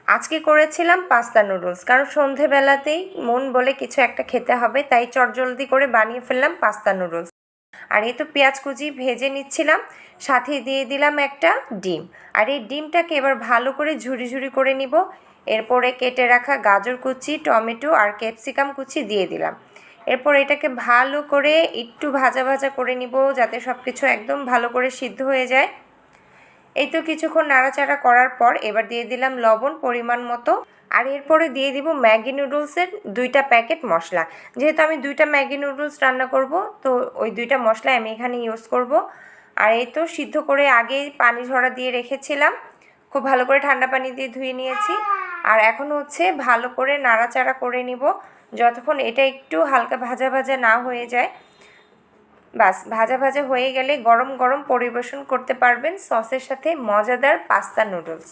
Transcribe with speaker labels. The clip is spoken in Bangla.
Speaker 1: আজকে করেছিলাম পাস্তা নুডলস, কারণ সন্ধেবেলাতেই মন বলে কিছু একটা খেতে হবে, তাই চটজলদি করে বানিয়ে ফেললাম পাস্তা নুডলস। আর এই তো পেঁয়াজ কুচি ভেজে নিচ্ছিলাম, সাথে দিয়ে দিলাম একটা ডিম। আর এই ডিমটাকে এবার ভালো করে ঝুরি ঝুরি করে নিব। এরপরে কেটে রাখা গাজর কুচি, টমেটো আর ক্যাপসিকাম কুচি দিয়ে দিলাম। এরপর এটাকে ভালো করে একটু ভাজা ভাজা করে নিব, যাতে সব কিছু একদম ভালো করে সিদ্ধ হয়ে যায়। এই তো কিছুক্ষণ নাড়াচাড়া করার পর এবার দিয়ে দিলাম লবণ পরিমাণ মতো। আর এরপরে দিয়ে দিব ম্যাগি নুডলসের 2টা প্যাকেট মশলা। যেহেতু আমি 2টা ম্যাগি নুডলস রান্না করব, তো ওই 2টা মশলা আমি এখানে ইউজ করব। আর এই তো সিদ্ধ করে আগেই পানি ঝরা দিয়ে রেখেছিলাম, খুব ভালো করে ঠান্ডা পানি দিয়ে ধুয়ে নিয়েছি। আর এখন হচ্ছে ভালো করে নাড়াচাড়া করে নিব যতক্ষণ এটা একটু হালকা ভাজা ভাজা না হয়ে যায়। বাস ভাজা ভাজা হয়ে গেলে গরম গরম পরিবেশন করতে পারবেন সসের সাথে মজাদার পাস্তা নুডলস।